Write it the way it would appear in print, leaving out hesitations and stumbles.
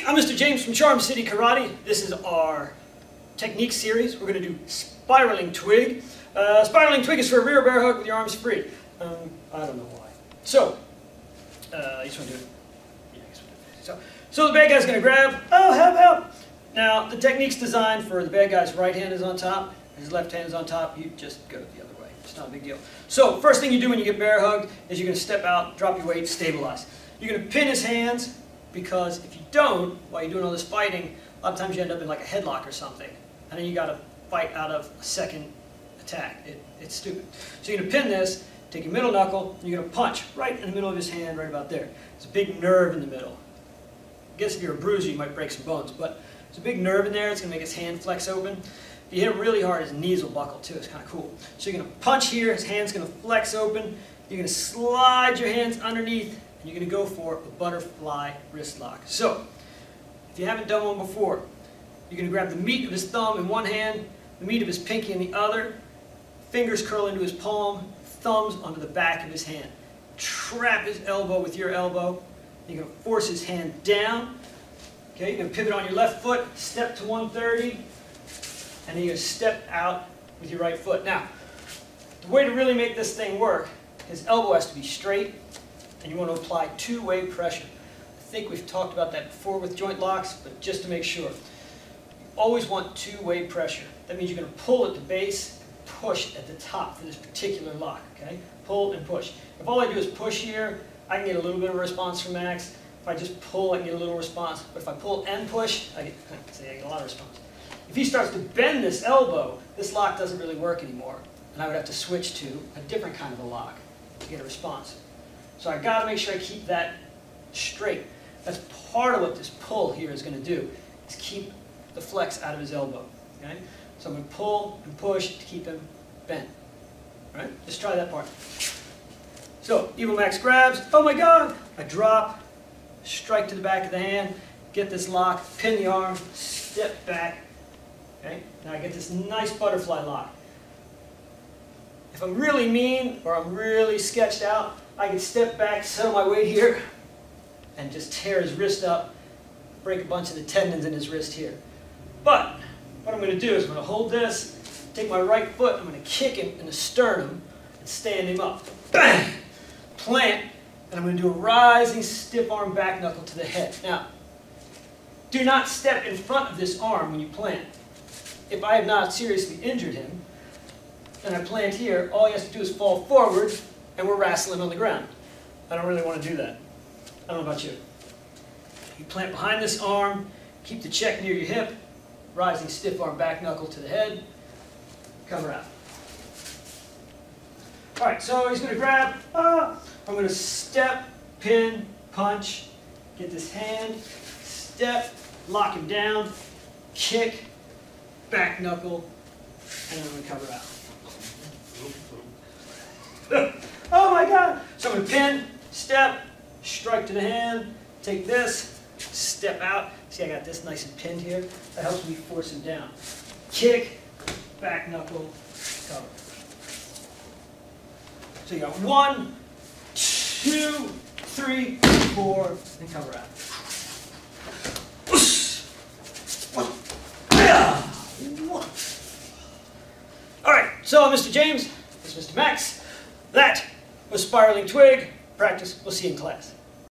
Hey, I'm Mr. James from Charm City Karate. This is our technique series. We're going to do Spiraling Twig. Spiraling Twig is for a rear bear hug with your arms free. I don't know why. So, you just want to do it? Yeah, I guess we'll do it. So the bad guy's going to grab. Oh, help, help! Now, the technique's designed for the bad guy's right hand is on top, his left hand is on top. You just go the other way. It's not a big deal. So, first thing you do when you get bear hugged is you're going to step out, drop your weight, stabilize. You're going to pin his hands, because if you don't, while you're doing all this fighting, a lot of times you end up in like a headlock or something, and then you got to fight out of a second attack. It's stupid. So you're going to pin this, take your middle knuckle, and you're going to punch right in the middle of his hand, right about there. There's a big nerve in the middle. I guess if you're a bruiser, you might break some bones, but there's a big nerve in there. It's going to make his hand flex open. If you hit him really hard, his knees will buckle too. It's kind of cool. So you're going to punch here, his hand's going to flex open. You're going to slide your hands underneath, and you're going to go for a butterfly wrist lock. So, if you haven't done one before, you're going to grab the meat of his thumb in one hand, the meat of his pinky in the other, fingers curl into his palm, thumbs onto the back of his hand. Trap his elbow with your elbow. You're going to force his hand down. Okay, you're going to pivot on your left foot, step to 130, and then you're going to step out with your right foot. Now, the way to really make this thing work, his elbow has to be straight, and you want to apply two-way pressure. I think we've talked about that before with joint locks, but just to make sure. You always want two-way pressure. That means you're going to pull at the base and push at the top for this particular lock. Okay? Pull and push. If all I do is push here, I can get a little bit of a response from Max. If I just pull, I can get a little response. But if I pull and push, I get a lot of response. If he starts to bend this elbow, this lock doesn't really work anymore, and I would have to switch to a different kind of a lock to get a response. So I've got to make sure I keep that straight. That's part of what this pull here is going to do, is keep the flex out of his elbow. Okay? So I'm going to pull and push to keep him bent. All right? Just try that part. So, Evil Max grabs. Oh my God! I drop, strike to the back of the hand, get this lock, pin the arm, step back. Okay? Now I get this nice butterfly lock. If I'm really mean or I'm really sketched out, I can step back, settle my weight here, and just tear his wrist up, break a bunch of the tendons in his wrist here. But what I'm going to do is I'm going to hold this, take my right foot, I'm going to kick him in the sternum and stand him up. Bang! Plant, and I'm going to do a rising stiff arm back knuckle to the head. Now, do not step in front of this arm when you plant. If I have not seriously injured him, and I plant here, all he has to do is fall forward, and we're wrestling on the ground. I don't really want to do that. I don't know about you. You plant behind this arm, keep the check near your hip, rising stiff arm back knuckle to the head, cover out. Alright, so he's going to grab, I'm going to step, pin, punch, get this hand, step, lock him down, kick, back knuckle, and then I'm going to cover out. Oh my God! So I'm going to pin, step, strike to the hand, take this, step out. See, I got this nice and pinned here. That helps me force him down. Kick, back knuckle, cover. So you got 1, 2, 3, 4, and cover out. Alright, so Mr. James, this is Mr. Max. That was Spiraling Twig. Practice. We'll see you in class.